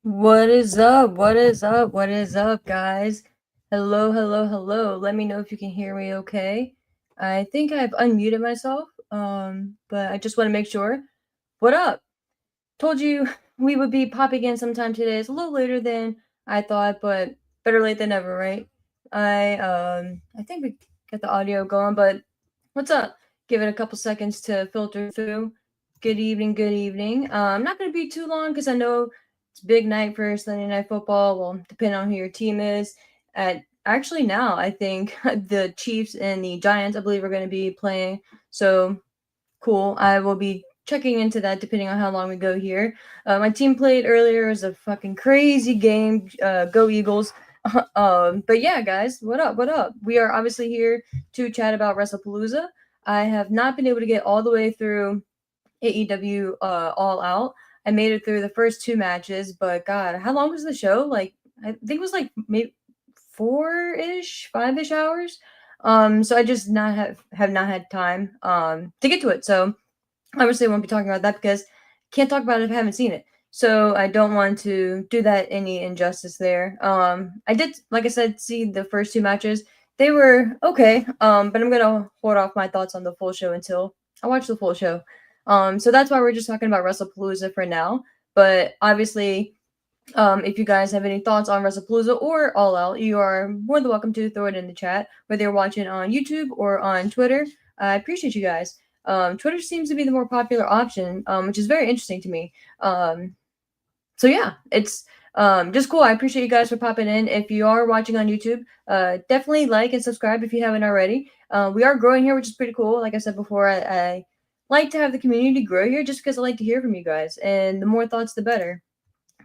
What is up? What is up? What is up, guys? Hello, hello, hello. Let me know if you can hear me okay. I think I've unmuted myself, but I just want to make sure. What up? Told you we would be popping in sometime today. It's a little later than I thought, but better late than never, right? I think we got the audio going, but what's up? Give it a couple seconds to filter through. Good evening, good evening. I'm not gonna be too long because I know it's big night for Sunday Night Football. Well, depending on who your team is. At actually now, I think the Chiefs and the Giants, I believe, are going to be playing. So cool. I will be checking into that depending on how long we go here. My team played earlier. It was a fucking crazy game. Go Eagles. But yeah, guys, what up? What up? We are obviously here to chat about WrestlePalooza. I have not been able to get all the way through AEW All Out. I made it through the first two matches, but God, how long was the show? Like, I think it was like maybe 4-ish, 5-ish hours. So I just not have not had time to get to it. So obviously I won't be talking about that because I can't talk about it if I haven't seen it. So I don't want to do that any injustice there. I did, like I said, see the first two matches. They were okay. But I'm gonna hold off my thoughts on the full show until I watch the full show. So that's why we're just talking about WrestlePalooza for now. But obviously, if you guys have any thoughts on WrestlePalooza or All Out, you are more than welcome to throw it in the chat, whether you're watching on YouTube or on Twitter. I appreciate you guys. Twitter seems to be the more popular option, which is very interesting to me. So yeah, it's just cool. I appreciate you guys for popping in. If you are watching on YouTube, definitely like and subscribe if you haven't already. We are growing here, which is pretty cool. Like I said before, I like to have the community grow here just because I like to hear from you guys, and the more thoughts, the better.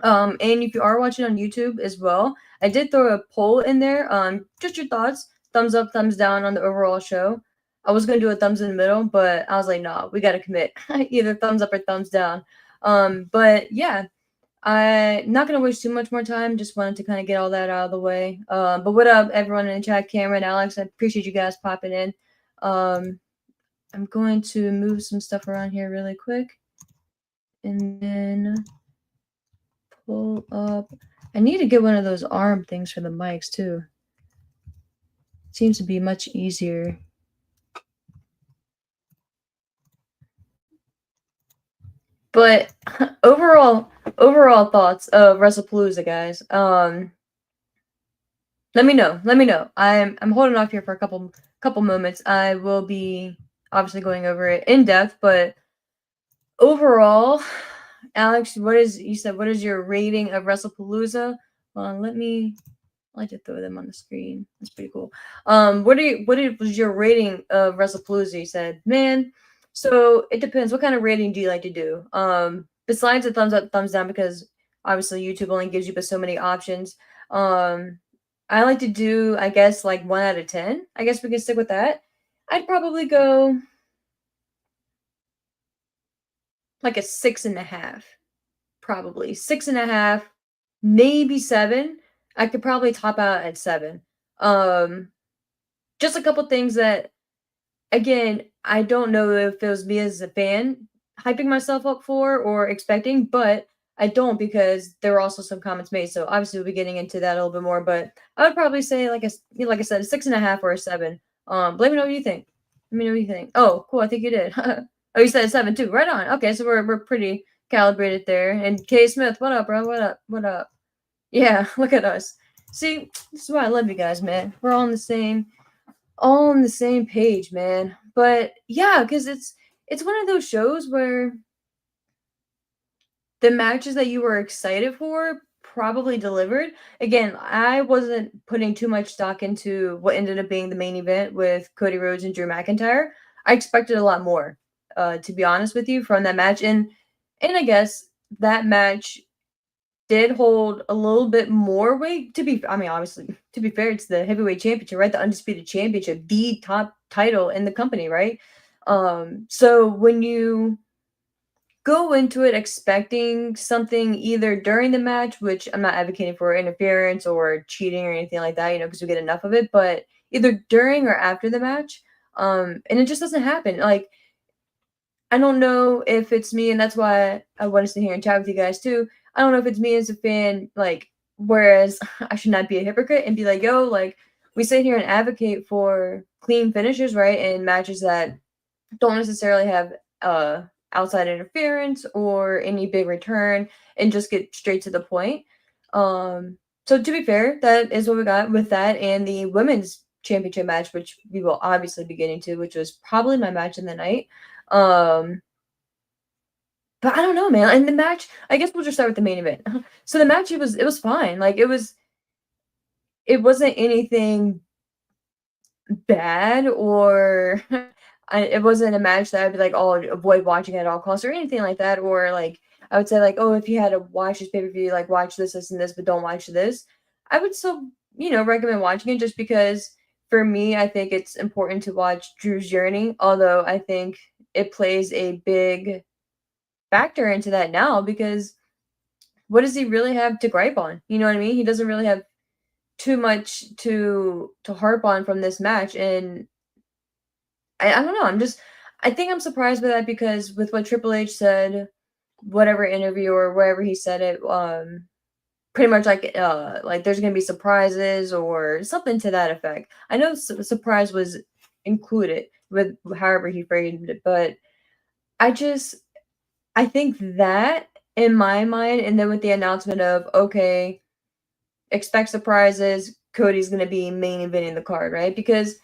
And if you are watching on YouTube as well, I did throw a poll in there. Just your thoughts, thumbs up, thumbs down on the overall show. I was gonna do a thumbs in the middle, but I was like, nah, we gotta commit. Either thumbs up or thumbs down. But yeah, I'm not gonna waste too much more time. Just wanted to kind of get all that out of the way. But what up, everyone in the chat, Cameron, Alex? I appreciate you guys popping in. I'm going to move some stuff around here really quick, and then pull up. I need to get one of those arm things for the mics too. It seems to be much easier. But overall thoughts of WrestlePalooza, guys. Let me know. Let me know. I'm holding off here for a couple moments. I will be obviously going over it in depth, but overall, Alex, what is your rating of WrestlePalooza? Let me. I like to throw them on the screen. That's pretty cool. What was your rating of WrestlePalooza? You said, man. So it depends. What kind of rating do you like to do? Besides the thumbs up, thumbs down, because obviously YouTube only gives you but so many options. I like to do, I guess, like 1 out of 10. I guess we can stick with that. I'd probably go like a 6.5. Probably 6.5, maybe 7. I could probably top out at 7. Just a couple things that, again, I don't know if it was me as a fan hyping myself up for or expecting, but I don't because there were also some comments made. So obviously we'll be getting into that a little bit more. But I would probably say like I said, a 6.5 or a 7. Let me know what you think. Let me know what you think. Oh, cool. I think you did. Oh, you said a 7 too. Right on. Okay, so we're pretty calibrated there. And K Smith, what up, bro? What up? What up? Yeah, look at us. See, this is why I love you guys, man. We're all on the same page, man. But yeah, because it's one of those shows where the matches that you were excited for probably delivered. Again, I wasn't putting too much stock into what ended up being the main event with Cody Rhodes and Drew McIntyre. I expected a lot more, to be honest with you, from that match. And I guess that match did hold a little bit more weight. I mean, obviously, to be fair, it's the heavyweight championship, right? The undisputed championship, the top title in the company, right? So when you go into it expecting something either during the match, which I'm not advocating for interference or cheating or anything like that, because we get enough of it, but either during or after the match, and it just doesn't happen. Like, I don't know if it's me, and that's why I wanted to hear and chat with you guys too. I don't know if it's me as a fan, like, whereas I should not be a hypocrite and be like, yo, like, we sit here and advocate for clean finishes, right? And matches that don't necessarily have outside interference or any big return and just get straight to the point. So to be fair, that is what we got with that and the women's championship match, which we will obviously be getting to, which was probably my match in the night. Um, but I don't know, man. And the match, I guess we'll just start with the main event. So the match, it was fine. Like it wasn't anything bad or it wasn't a match that I'd be like, oh, avoid watching at all costs or anything like that. Or like I would say like, oh, if you had to watch this pay per view, like watch this, this, and this, but don't watch this. I would still, recommend watching it just because for me, I think it's important to watch Drew's journey. Although I think it plays a big factor into that now because what does he really have to gripe on? You know what I mean? He doesn't really have too much to harp on from this match, and I don't know. I think I'm surprised by that because with what Triple H said, whatever interview or wherever he said it, pretty much like there's gonna be surprises or something to that effect. I know surprise was included with however he phrased it, but I just I think that in my mind, and then with the announcement of okay, expect surprises, Cody's gonna be main eventing the card, right? Because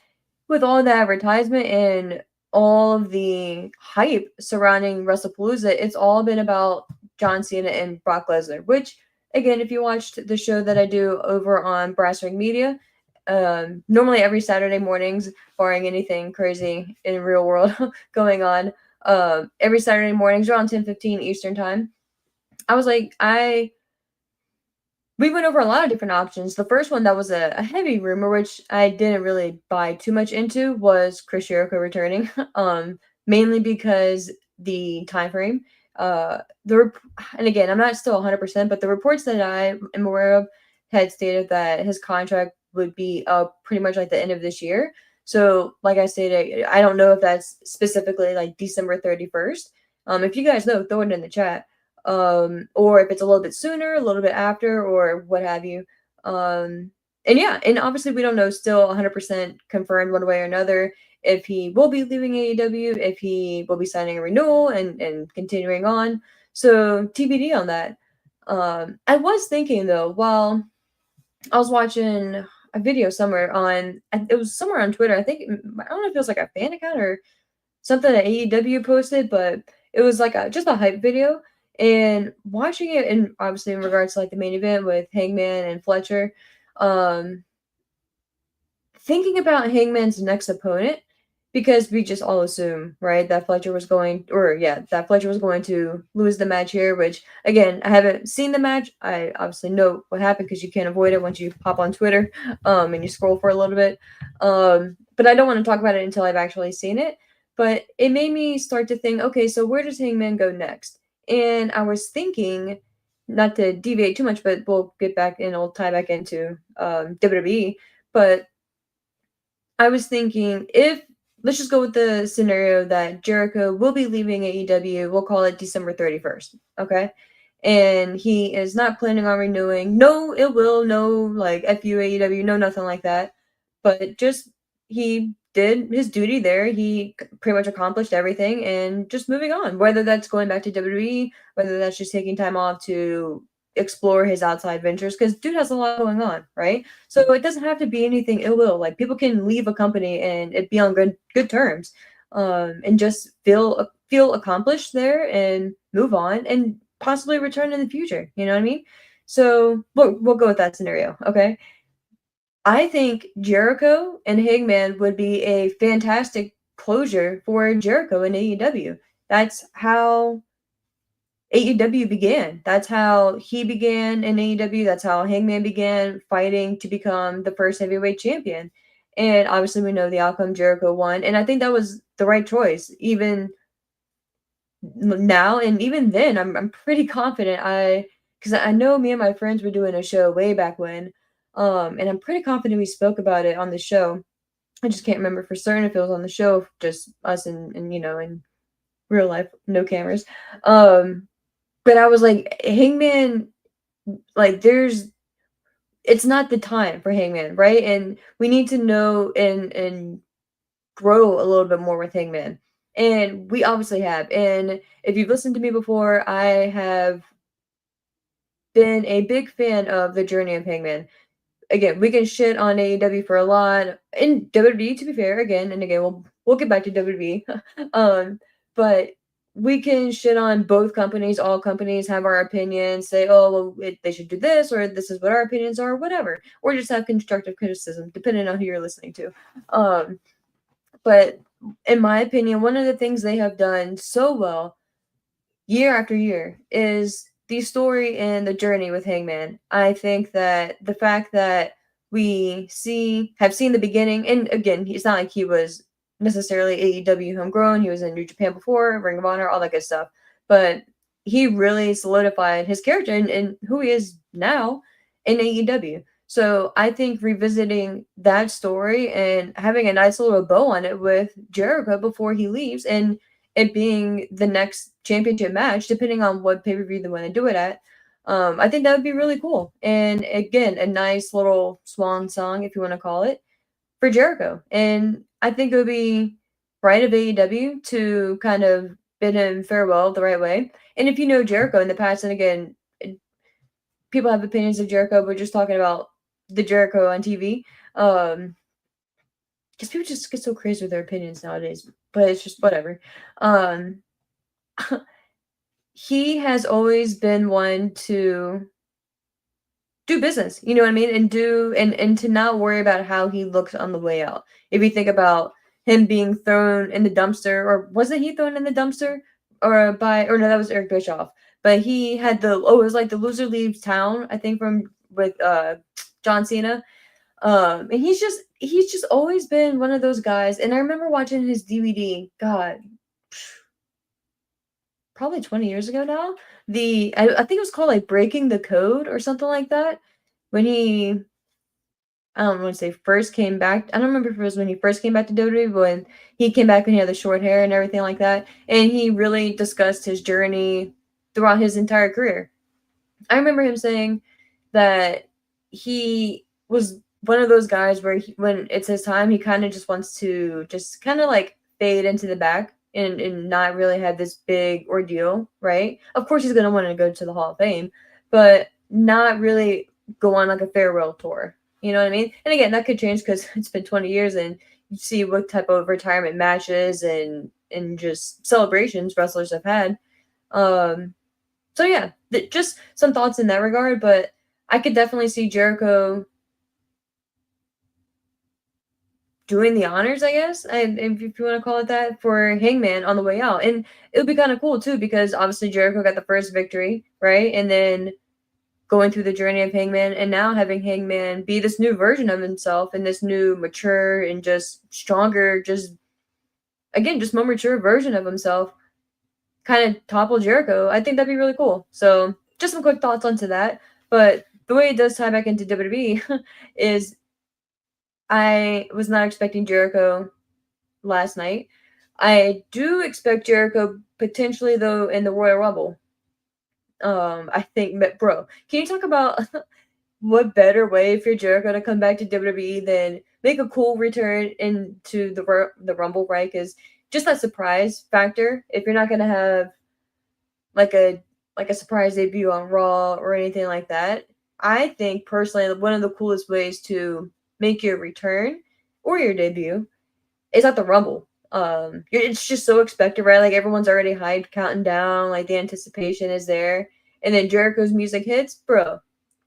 with all the advertisement and all of the hype surrounding WrestlePalooza, it's all been about John Cena and Brock Lesnar. Which, again, if you watched the show that I do over on Brass Ring Media, normally every Saturday mornings, barring anything crazy in real world going on, every Saturday mornings around 10:15 Eastern time. I was like, we went over a lot of different options. The first one that was a heavy rumor, which I didn't really buy too much into, was Chris Jericho returning. Mainly because the time frame. And again, I'm not still 100%, but the reports that I am aware of had stated that his contract would be up pretty much like the end of this year. So, like I stated, I don't know if that's specifically like December 31st. If you guys know, throw it in the chat, or if it's a little bit sooner, a little bit after, or what have you. And yeah, and obviously we don't know still 100% confirmed one way or another if he will be leaving AEW, if he will be signing a renewal and continuing on. So TBD on that. I was thinking though, while I was watching a video somewhere on, it was somewhere on Twitter. I think I don't know if it was like a fan account or something that AEW posted, but it was like just a hype video. And watching it, and obviously in regards to like the main event with Hangman and Fletcher, um, thinking about Hangman's next opponent, because we just all assume, right, that Fletcher was going, or yeah, that Fletcher was going to lose the match here, which again, I haven't seen the match. I obviously know what happened because you can't avoid it once you pop on Twitter, and you scroll for a little bit. But I don't want to talk about it until I've actually seen it. But it made me start to think, okay, so where does Hangman go next? And I was thinking, not to deviate too much, but we'll get back and we'll tie back into WWE. But I was thinking if let's just go with the scenario that Jericho will be leaving AEW, we'll call it December 31st, okay? And he is not planning on renewing. No it will, no like FU AEW, no nothing like that. But just he did his duty there. He pretty much accomplished everything and just moving on. Whether that's going back to WWE, whether that's just taking time off to explore his outside ventures, because dude has a lot going on, right? So it doesn't have to be anything ill will. Like people can leave a company and it be on good terms, and just feel accomplished there and move on and possibly return in the future. You know what I mean? So we'll go with that scenario. Okay. I think Jericho and Hangman would be a fantastic closure for Jericho and AEW. That's how AEW began. That's how he began in AEW. That's how Hangman began fighting to become the first heavyweight champion. And obviously, we know the outcome. Jericho won, and I think that was the right choice. Even now, and even then, I'm pretty confident. Because I know me and my friends were doing a show way back when, and I'm pretty confident we spoke about it on the show. I just can't remember for certain if it was on the show, just us and in real life, no cameras. Um, But I was like, Hangman, like, it's not the time for Hangman, right? And we need to know and grow a little bit more with Hangman. And we obviously have. And if you've listened to me before, I have been a big fan of the journey of Hangman. Again, we can shit on AEW for a lot. In WWE, to be fair, again and again, we'll get back to WWE. But we can shit on both companies. All companies have our opinions. Say, oh, well, they should do this, or this is what our opinions are, whatever. Or just have constructive criticism, depending on who you're listening to. But in my opinion, one of the things they have done so well year after year is the story and the journey with Hangman. I think that the fact that have seen the beginning, and again, it's not like he was necessarily AEW homegrown. He was in New Japan before, Ring of Honor, all that good stuff. But he really solidified his character and who he is now in AEW. So I think revisiting that story and having a nice little bow on it with Jericho before he leaves, and it being the next championship match, depending on what pay per view they want to do it at. I think that would be really cool. And again, a nice little swan song, if you want to call it, for Jericho. And I think it would be right of AEW to kind of bid him farewell the right way. And if you know Jericho in the past, and again, people have opinions of Jericho, but just talking about the Jericho on TV. Because people just get so crazy with their opinions nowadays, but it's just whatever. Um, he has always been one to do business, you know what I mean? And do and to not worry about how he looks on the way out. If you think about him being thrown in the dumpster, or wasn't he thrown in the dumpster? Or no, that was Eric Bischoff. But he had it was like the loser leaves town, I think, from with John Cena. And he's just always been one of those guys. And I remember watching his DVD, God, probably 20 years ago now. I think it was called like Breaking the Code or something like that. When I don't want to say first came back. I don't remember if it was when he first came back to WWE, but when he came back when he had the short hair and everything like that. And he really discussed his journey throughout his entire career. I remember him saying that he was one of those guys where when it's his time, he kind of just wants to just kind of like fade into the back and not really have this big ordeal, right? Of course, he's going to want to go to the Hall of Fame, but not really go on like a farewell tour. You know what I mean? And again, that could change because it's been 20 years and you see what type of retirement matches and just celebrations wrestlers have had. So yeah, just some thoughts in that regard, but I could definitely see Jericho doing the honors, I guess, and if you want to call it that, for Hangman on the way out. And it would be kind of cool too, because obviously Jericho got the first victory, right? And then going through the journey of Hangman, and now having Hangman be this new version of himself and this new mature and just stronger, just again, just more mature version of himself, kind of topple Jericho. I think that'd be really cool. So just some quick thoughts onto that. But the way it does tie back into WWE is I was not expecting Jericho last night. I do expect Jericho potentially though in the Royal Rumble. I think, bro, can you talk about what better way for Jericho to come back to WWE than make a cool return into the Rumble, right? Because just that surprise factor. If you're not gonna have like a surprise debut on Raw or anything like that, I think personally one of the coolest ways to make your return or your debut is at the Rumble. It's just so expected, right? Like everyone's already hyped, counting down, like the anticipation is there, and then Jericho's music hits, bro.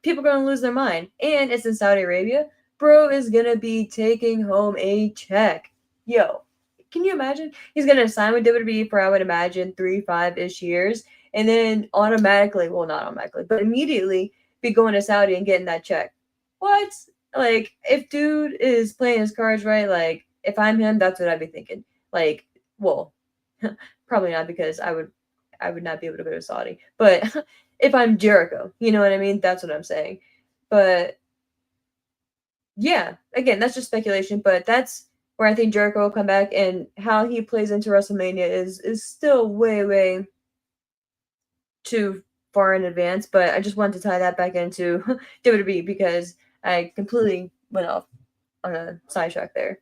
People are gonna lose their mind, and it's in Saudi Arabia. Bro is gonna be taking home a check. Yo, can you imagine? He's gonna sign with WWE for, I would imagine, 3, 5-ish years, and then automatically, well, not automatically, but immediately be going to Saudi and getting that check. What? Like, if dude is playing his cards right, like if I'm him, that's what I'd be thinking. Like, well, probably not, because I would not be able to go to Saudi. But if I'm Jericho, you know what I mean? That's what I'm saying. But yeah, again, that's just speculation, but that's where I think Jericho will come back, and how he plays into WrestleMania is still way, way too far in advance, but I just wanted to tie that back into WWE because I completely went off on a sidetrack there.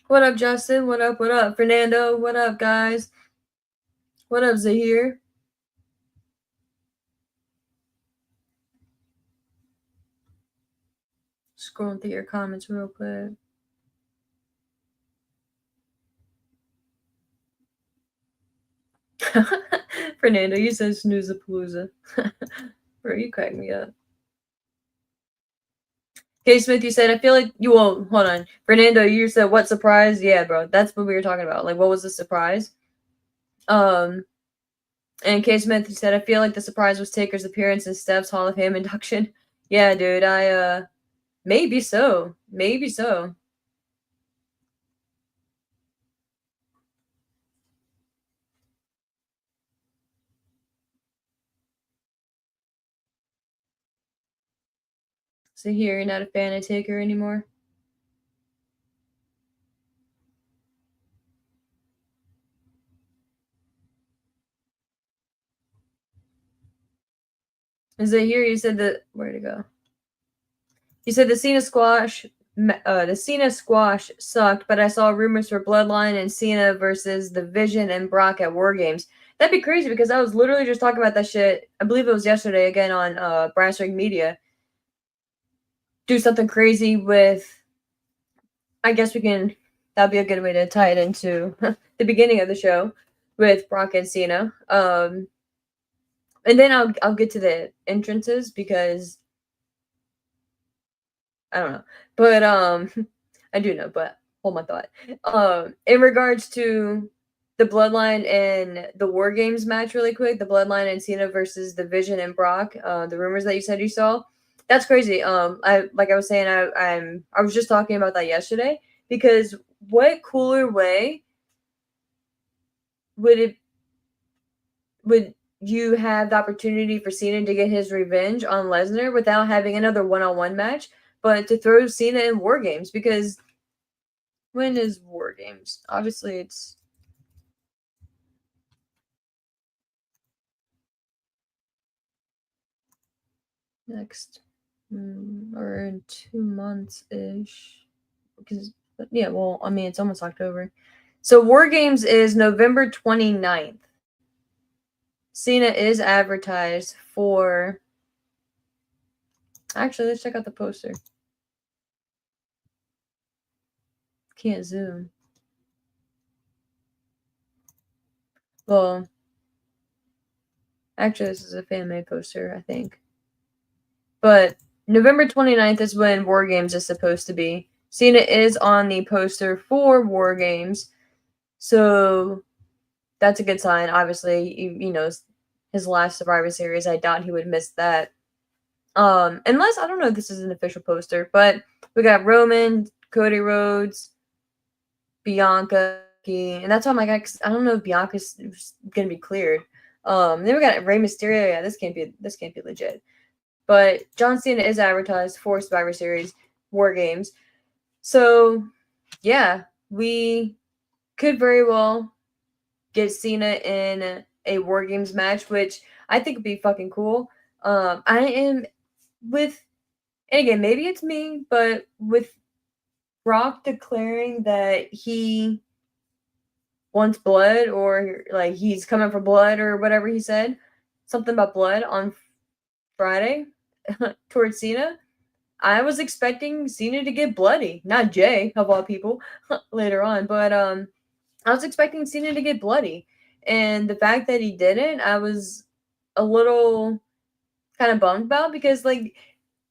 What up, Justin? What up? What up, Fernando? What up, guys? What up, Zahir? Scrolling through your comments real quick. Fernando, you said snooze the palooza. Bro, you crack me up. K Smith, you said, I feel like you won't. Hold on. Fernando, you said, what surprise? Yeah, bro. That's what we were talking about. Like, what was the surprise? And K Smith, you said, I feel like the surprise was Taker's appearance in Steph's Hall of Fame induction. Yeah, dude. Maybe so. Maybe so. So here, you're not a fan of Taker anymore? Is it here? You said that. Where'd it go? You said the Cena squash sucked, but I saw rumors for Bloodline and Cena versus the Vision and Brock at War Games. That'd be crazy because I was literally just talking about that shit. I believe it was yesterday again on Brass Ring Media. Do something crazy with. I guess we can. That'd be a good way to tie it into the beginning of the show with Brock and Cena. And then I'll get to the entrances because I don't know. But I do know, but hold my thought. In regards to the Bloodline and the War Games match, really quick, the Bloodline and Cena versus the Vision and Brock, the rumors that you said you saw, that's crazy. I like I was saying, I was just talking about that yesterday because what cooler way would you have the opportunity for Cena to get his revenge on Lesnar without having another one-on-one match, but to throw Cena in War Games? Because when is War Games? Obviously, it's next or in 2 months ish. Because yeah, well, I mean, it's almost October. So War Games is November 29th. Cena is advertised for. Actually, let's check out the poster. Can't zoom. Well, actually, this is a fan made poster, I think. But November 29th is when War Games is supposed to be. Cena is on the poster for War Games. So that's a good sign. Obviously, you know, his last Survivor Series, I doubt he would miss that. Unless, I don't know if this is an official poster, but we got Roman, Cody Rhodes, Bianca, and that's why I'm like, I don't know if Bianca's gonna be cleared. Then we got Rey Mysterio. Yeah, this can't be legit. But John Cena is advertised for Survivor Series War Games. So, yeah, we could very well get Cena in a War Games match, which I think would be fucking cool. I am with, and again, maybe it's me, but with Brock declaring that he wants blood or like he's coming for blood or whatever he said, something about blood on Friday towards Cena. I was expecting Cena to get bloody, not Jay of all people later on, but I was expecting Cena to get bloody, and the fact that he didn't, I was a little kind of bummed about because like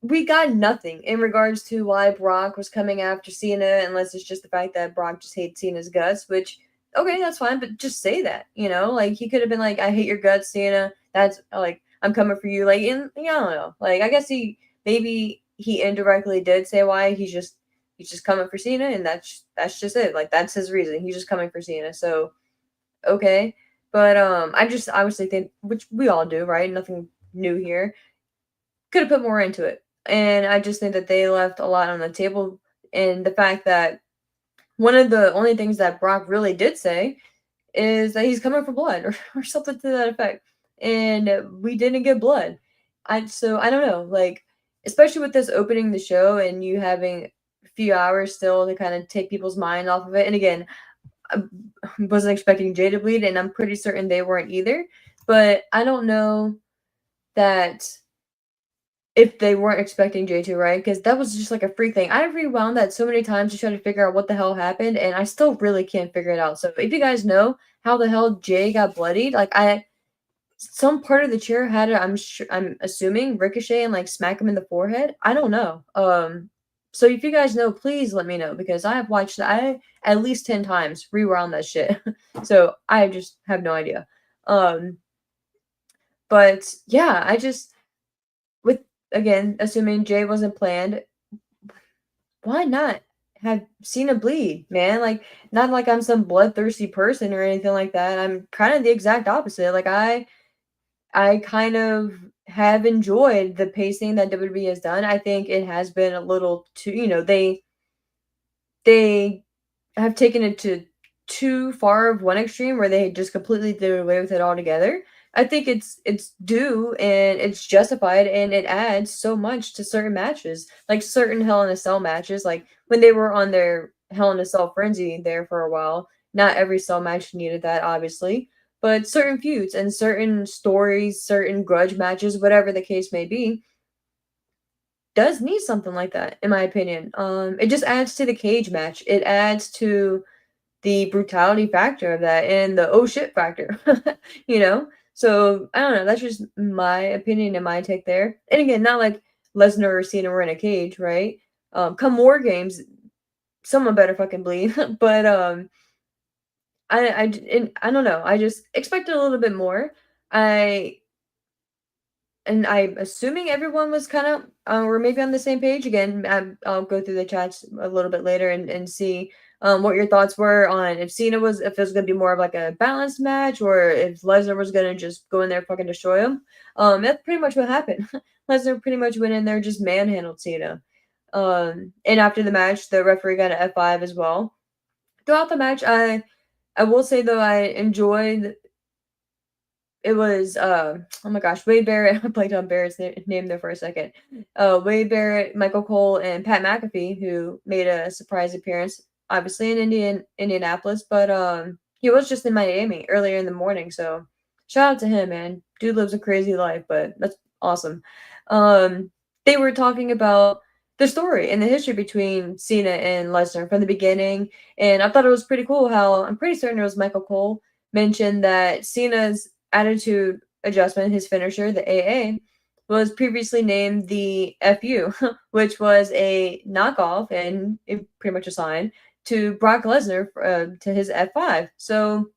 we got nothing in regards to why Brock was coming after Cena, unless it's just the fact that Brock just hates Cena's guts, which okay, that's fine, but just say that, you know, like he could have been like, I hate your guts, Cena. That's like I'm coming for you, like, and yeah, I don't know, like I guess maybe he indirectly did say why he's just coming for Cena, and that's just it, like that's his reason. He's just coming for Cena, so okay, but I just obviously think, which we all do, right? Nothing new here. Could have put more into it. And I just think that they left a lot on the table. And the fact that one of the only things that Brock really did say is that he's coming for blood or something to that effect. And we didn't get blood. I don't know, like, especially with this opening the show and you having a few hours still to kind of take people's mind off of it. And again, I wasn't expecting Jay to bleed, and I'm pretty certain they weren't either. But I don't know that if they weren't expecting Jay to, right? Because that was just like a freak thing. I rewound that so many times to try to figure out what the hell happened, and I still really can't figure it out. So if you guys know how the hell Jay got bloodied, like some part of the chair had it. I'm assuming ricochet and like smack him in the forehead. I don't know. So if you guys know, please let me know because I have watched I at least 10 times rewound that shit. So I just have no idea. Um, but yeah, I just with again, assuming Jay wasn't planned, why not have Cena bleed, man? Like, not like I'm some bloodthirsty person or anything like that. I'm kind of the exact opposite. Like, I kind of have enjoyed the pacing that WWE has done. I think it has been a little too, they have taken it to too far of one extreme where they just completely did away with it altogether. I think it's due and it's justified and it adds so much to certain matches, like certain Hell in a Cell matches, like when they were on their Hell in a Cell frenzy there for a while. Not every cell match needed that, obviously, but certain feuds and certain stories, certain grudge matches, whatever the case may be, does need something like that, in my opinion. It just adds to the cage match. It adds to the brutality factor of that and the oh shit factor, you know? So I don't know. That's just my opinion and my take there. And again, not like Lesnar or Cena were in a cage, right? Come War Games, someone better fucking bleed. But I don't know. I just expected a little bit more. I and I'm assuming everyone was kind of, or maybe on the same page. Again, I'll go through the chats a little bit later and see what your thoughts were on if if it was going to be more of like a balanced match or if Lesnar was going to just go in there and fucking destroy him. That's pretty much what happened. Lesnar pretty much went in there and just manhandled Cena. And after the match, the referee got an F5 as well. Throughout the match, I will say though I enjoyed it was, oh my gosh, Wade Barrett. I blanked on Barrett's name there for a second. Wade Barrett, Michael Cole, and Pat McAfee, who made a surprise appearance, obviously in Indianapolis, but he was just in Miami earlier in the morning. So shout out to him, man. Dude lives a crazy life, but that's awesome. Um, they were talking about the story and the history between Cena and Lesnar from the beginning, and I thought it was pretty cool how I'm pretty certain it was Michael Cole mentioned that Cena's attitude adjustment, his finisher, the AA, was previously named the FU, which was a knockoff and pretty much a sign to Brock Lesnar to his F5. So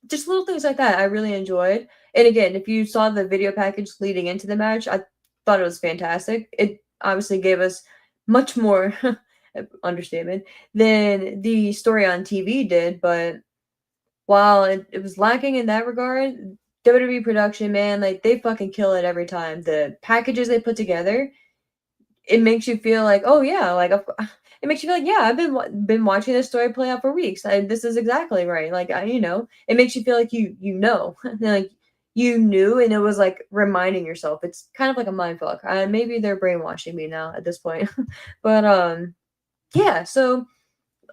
just little things like that I really enjoyed. And again, if you saw the video package leading into the match, I thought it was fantastic. It obviously gave us much more understatement than the story on TV did, but while it was lacking in that regard, WWE production, man, like they fucking kill it every time. The packages they put together, it makes you feel like, oh yeah, like it makes you feel like, yeah, I've been watching this story play out for weeks. This is exactly right. Like it makes you feel like like you knew, and it was like reminding yourself. It's kind of like a mind fuck. Maybe they're brainwashing me now at this point, but yeah. So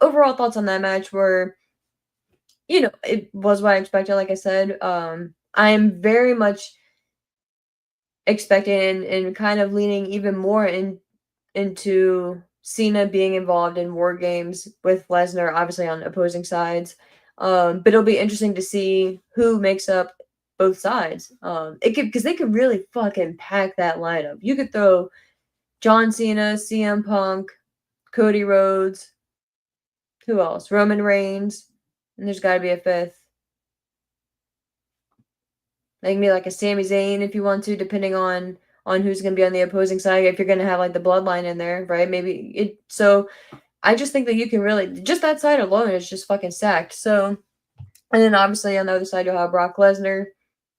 overall thoughts on that match were it was what I expected, like I said. I'm very much expecting and kind of leaning even more into Cena being involved in war games with Lesnar, obviously on opposing sides. But it'll be interesting to see who makes up both sides. It could because they could really fucking pack that lineup. You could throw John Cena, CM Punk, Cody Rhodes, who else? Roman Reigns, and there's got to be a fifth. Like maybe like a Sami Zayn if you want to, depending on who's gonna be on the opposing side. If you're gonna have like the bloodline in there, right? Maybe it. So I just think that you can really just that side alone is just fucking stacked. So and then obviously on the other side you'll have Brock Lesnar,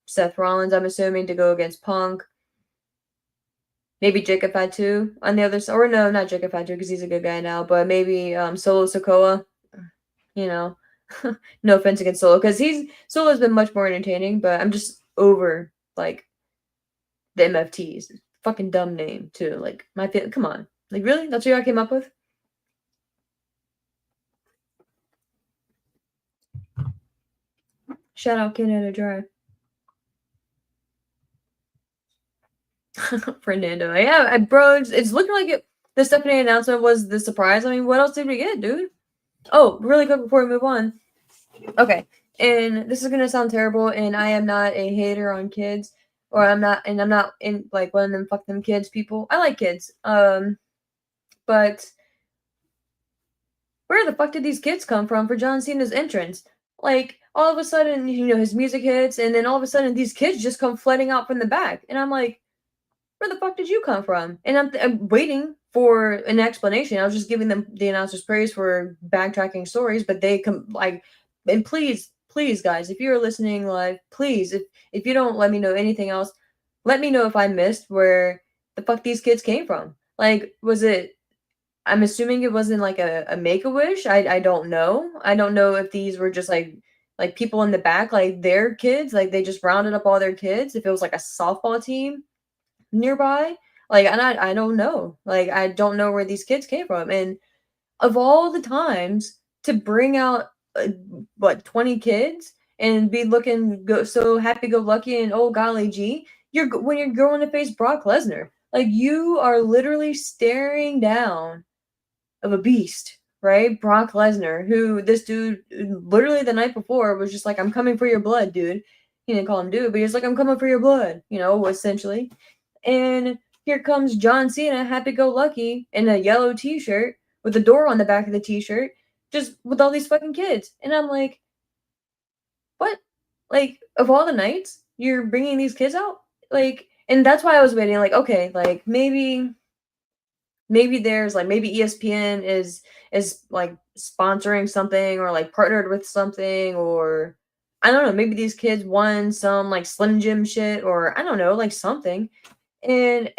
Seth Rollins. I'm assuming to go against Punk. Maybe Jacob Fatu on the other side, or no, not Jacob Fatu because he's a good guy now, but maybe Solo Sokoa you know. No offense against Solo, because Solo's been much more entertaining, but I'm just over like the MFTs. Fucking dumb name too. Like come on, like really? That's what I came up with? Shout out Canada Dry. Fernando. Yeah, bro, it's looking like it. The Stephanie announcement was the surprise. I mean, what else did we get, dude? Oh, really quick before we move on. Okay, and this is gonna sound terrible, and I am not a hater on kids, or I'm not in like one of them fuck them kids people. I like kids, but where the fuck did these kids come from for John Cena's entrance? Like all of a sudden, his music hits, and then all of a sudden these kids just come flooding out from the back, and I'm like, where the fuck did you come from? And I'm waiting for an explanation. I was just giving them the announcers praise for backtracking stories, but they come like, and please, guys, if you're listening live, please, if you don't let me know anything else, let me know if I missed where the fuck these kids came from. Like, was it? I'm assuming it wasn't like a make a wish. I don't know. I don't know if these were just like people in the back, like their kids, like they just rounded up all their kids. If it was like a softball team nearby, like, and I don't know, like I don't know where these kids came from. And of all the times to bring out what 20 kids and be looking so happy go lucky and oh golly gee, when you're going to face Brock Lesnar, like you are literally staring down of a beast, right? Brock Lesnar, who this dude literally the night before was just like, I'm coming for your blood, dude. He didn't call him dude, but he's like, I'm coming for your blood, essentially. And here comes John Cena, happy go lucky, in a yellow t shirt with a door on the back of the t shirt, just with all these fucking kids. And I'm like, what? Like, of all the nights, you're bringing these kids out? Like, and that's why I was waiting, like, okay, like maybe there's like maybe ESPN is like sponsoring something or like partnered with something, or I don't know, maybe these kids won some like Slim Jim shit, or I don't know, like something. And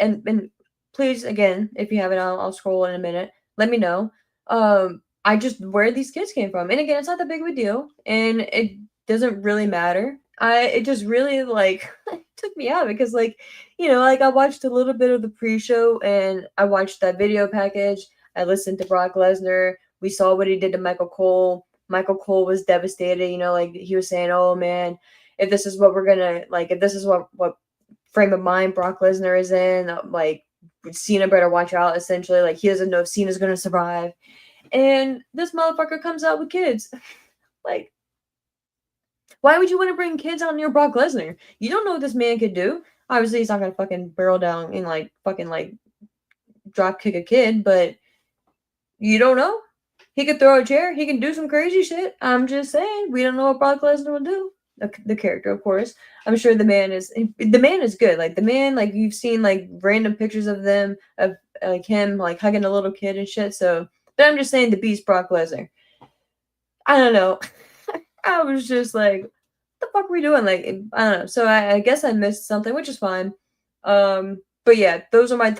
please again, if you haven't, I'll scroll in a minute. Let me know. I just where these kids came from, and again, it's not that big of a deal, and it doesn't really matter. It just really like took me out because like I watched a little bit of the pre-show and I watched that video package. I listened to Brock Lesnar. We saw what he did to Michael Cole. Michael Cole was devastated. Like he was saying, "Oh man, if this is what we're gonna like, if this is what frame of mind Brock Lesnar is in, like Cena better watch out." Essentially, like he doesn't know if Cena's gonna survive, and this motherfucker comes out with kids. Like, why would you want to bring kids out near Brock Lesnar? You don't know what this man could do. Obviously, he's not gonna fucking barrel down and like fucking like drop kick a kid, but you don't know. He could throw a chair. He can do some crazy shit. I'm just saying, we don't know what Brock Lesnar will do. The character, of course. I'm sure the man is good. Like the man, like you've seen like random pictures of them of like him like hugging a little kid and shit. So, but I'm just saying, the beast Brock Lesnar. I don't know. I was just like, what the fuck are we doing? Like, I don't know. So I guess I missed something, which is fine. But yeah, those are my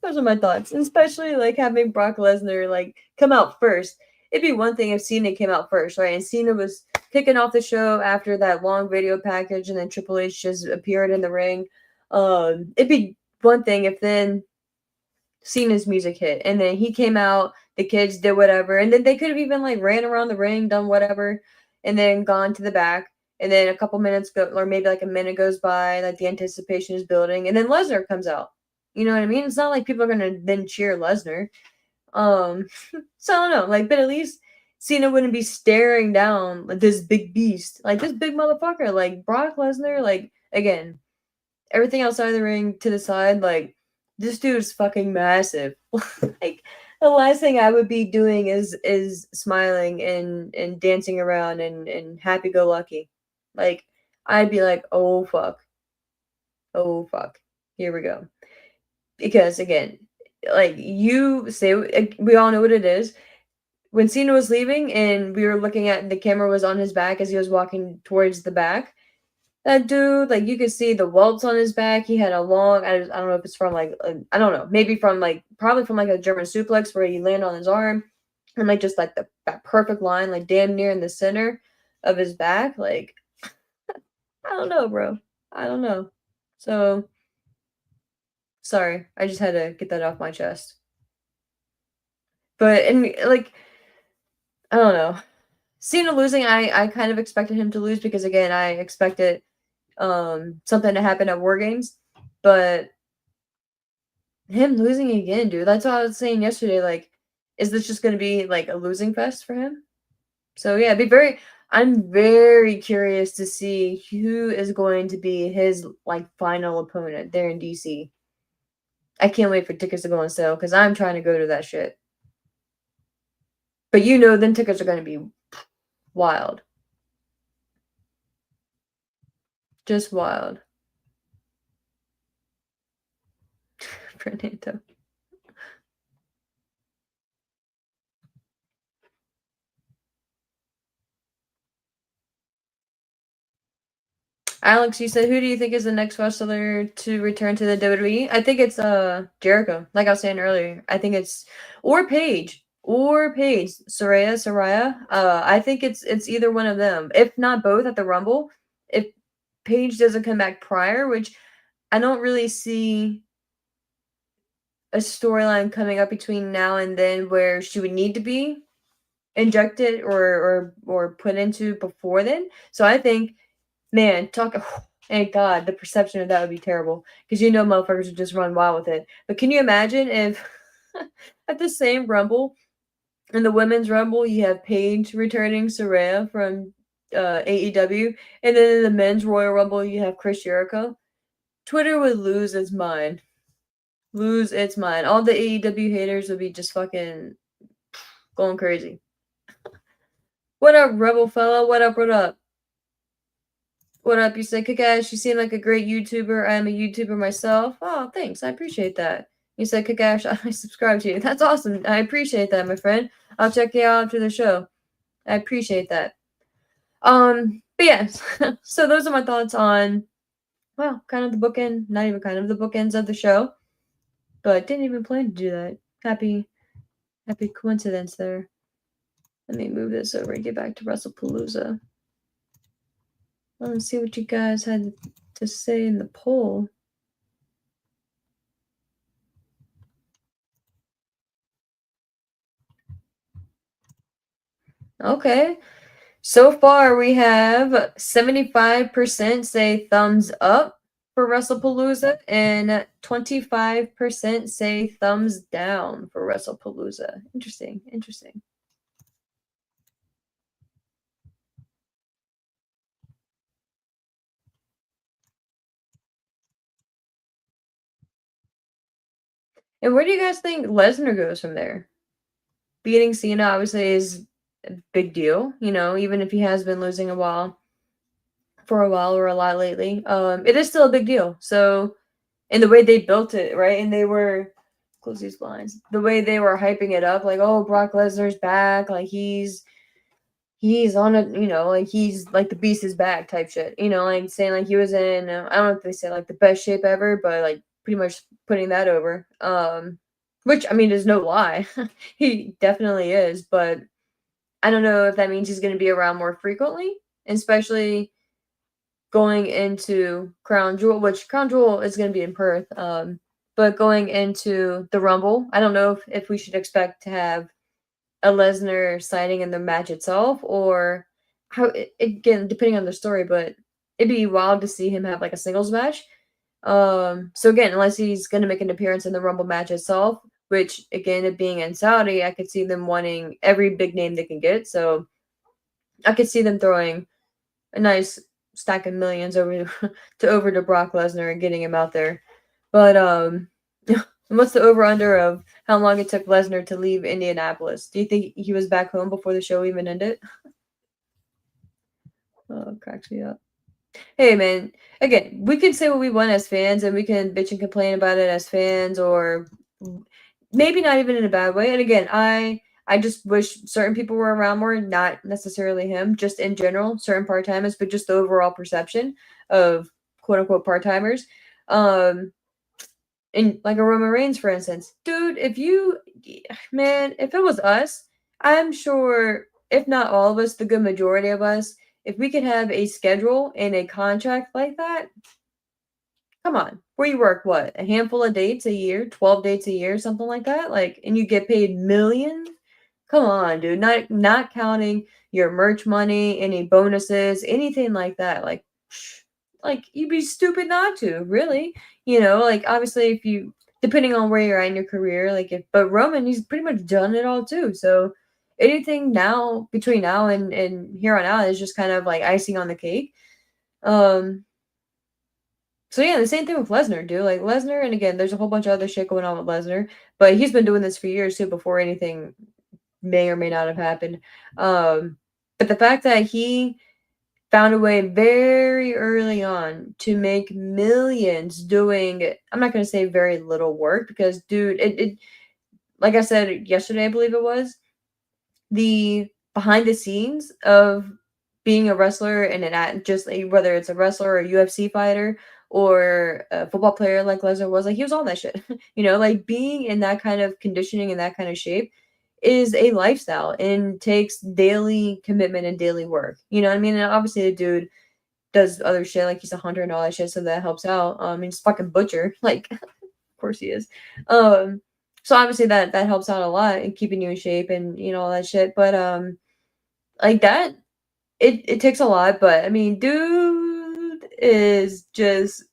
those are my thoughts, and especially like having Brock Lesnar like come out first. It'd be one thing if Cena came out first, right? And Cena was kicking off the show after that long video package, and then Triple H just appeared in the ring. It'd be one thing if then Cena's music hit, and then he came out, the kids did whatever, and then they could have even like ran around the ring, done whatever, and then gone to the back. And then a couple minutes go, or maybe like a minute goes by, like the anticipation is building, and then Lesnar comes out. You know what I mean? It's not like people are gonna then cheer Lesnar. So I don't know, like, but at least Cena wouldn't be staring down like this big beast, like this big motherfucker, like Brock Lesnar. Like again, everything outside of the ring to the side, like this dude's fucking massive. Like the last thing I would be doing is smiling and dancing around and happy go lucky. Like I'd be like, oh fuck, here we go. Because again, like you say, we all know what it is. When Cena was leaving and we were looking at the camera was on his back as he was walking towards the back, that dude, like you could see the whelps on his back. He had a long, I don't know if it's from like, I don't know, maybe from like, probably from like a German suplex where he landed on his arm. and like just like that perfect line, like damn near in the center of his back. Like, I don't know, bro. I don't know. So sorry, I just had to get that off my chest. But and like, I don't know. Cena losing, I kind of expected him to lose because again, I expected something to happen at War Games, but him losing again, dude. That's what I was saying yesterday. Like, is this just gonna be like a losing fest for him? So yeah, I'm very curious to see who is going to be his like final opponent there in DC. I can't wait for tickets to go on sale because I'm trying to go to that shit. But you know, then tickets are gonna be wild, just wild. Fernando. Alex, you said who do you think is the next wrestler to return to the WWE? I think it's Jericho. Like I was saying earlier, I think it's or Paige Soraya. I think it's either one of them, if not both at the Rumble. If Paige doesn't come back prior, which I don't really see a storyline coming up between now and then where she would need to be injected or put into before then. So I think, man, talk. Thank God, the perception of that would be terrible because you know motherfuckers would just run wild with it. But can you imagine if at the same Rumble, in the women's Rumble, you have Paige returning Saraya from AEW, and then in the men's Royal Rumble, you have Chris Jericho? Twitter would lose its mind. Lose its mind. All the AEW haters would be just fucking going crazy. What up, Rebel fella? What up? What up? What up? You said, Kakash, you seem like a great YouTuber. I'm a YouTuber myself. Oh, thanks. I appreciate that. You said, Kakash, I subscribe to you. That's awesome. I appreciate that, my friend. I'll check you out after the show. I appreciate that. But yes, so those are my thoughts on, well, kind of the bookend, not even kind of the bookends of the show, but didn't even plan to do that. Happy coincidence there. Let me move this over and get back to WrestlePalooza. Let's see what you guys had to say in the poll. Okay. So far, we have 75% say thumbs up for WrestlePalooza and 25% say thumbs down for WrestlePalooza. Interesting. Interesting. And where do you guys think Lesnar goes from there? Beating Cena obviously is a big deal, you know, even if he has been losing for a while or a lot lately. It is still a big deal. So, and the way they built it, right? And they were close these blinds. The way they were hyping it up, like, oh, Brock Lesnar's back, like he's on a, you know, like he's like the beast is back type shit, you know, like saying like he was in, I don't know if they say like the best shape ever, but like pretty much putting that over. Which I mean is no lie, he definitely is, but I don't know if that means he's going to be around more frequently, especially going into Crown Jewel, which Crown Jewel is going to be in Perth. But going into the Rumble, I don't know if we should expect to have a Lesnar sighting in the match itself, or how again depending on the story. But it'd be wild to see him have like a singles match. So again, unless he's going to make an appearance in the Rumble match itself, which again, it being in Saudi, I could see them wanting every big name they can get. So I could see them throwing a nice stack of millions over to Brock Lesnar and getting him out there. But what's the over under of how long it took Lesnar to leave Indianapolis? Do you think he was back home before the show even ended? Oh, it cracks me up. Hey man, again, we can say what we want as fans and we can bitch and complain about it as fans, or maybe not even in a bad way. And again, I just wish certain people were around more, not necessarily him, just in general, certain part-timers, but just the overall perception of quote unquote part-timers. Um and like a Roman Reigns, for instance. Dude, if it was us, I'm sure, if not all of us, the good majority of us, if we could have a schedule and a contract like that, come on, where you work, what, a handful of dates a year, 12 dates a year, something like that, like, and you get paid millions? Come on, dude. Not counting your merch money, any bonuses, anything like that. Like you'd be stupid not to, really. Like obviously if you depending on where you're at in your career, like if but Roman, he's pretty much done it all too. So anything now between now and here on out is just kind of like icing on the cake. Um so yeah, the same thing with Lesnar, dude. Like Lesnar, and again, there's a whole bunch of other shit going on with Lesnar, but he's been doing this for years too before anything may or may not have happened. But the fact that he found a way very early on to make millions doing, I'm not going to say very little work because, dude, it, like I said yesterday, I believe it was, the behind the scenes of being a wrestler and just whether it's a wrestler or a UFC fighter or a football player like Lesnar was, like he was all that shit. Like being in that kind of conditioning and that kind of shape is a lifestyle and takes daily commitment and daily work. You know what I mean? And obviously the dude does other shit, like he's a hunter and all that shit, so that helps out. He's fucking butcher, like of course he is. So obviously that helps out a lot in keeping you in shape and all that shit. But like that, it takes a lot. But I mean, dude is just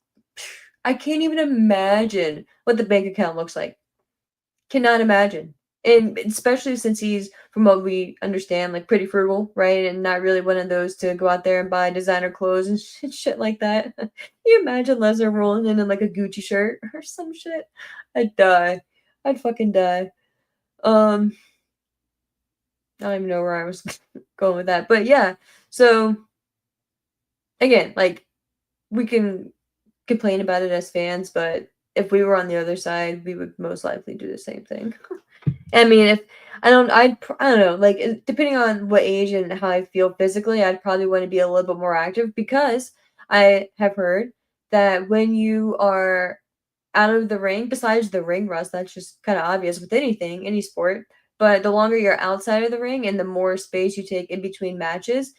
I can't even imagine what the bank account looks like. Cannot imagine. And especially since he's, from what we understand, like pretty frugal, right? And not really one of those to go out there and buy designer clothes and shit like that. You imagine Lesnar rolling in like a Gucci shirt or some shit? I'd die. I'd fucking die. Um, I don't even know where I was going with that. But yeah, so again, like we can complain about it as fans, but if we were on the other side, we would most likely do the same thing. I mean, if I don't know, like depending on what age and how I feel physically, I'd probably want to be a little bit more active because I have heard that when you are out of the ring, besides the ring rust, that's just kind of obvious with anything, any sport. But the longer you're outside of the ring and the more space you take in between matches,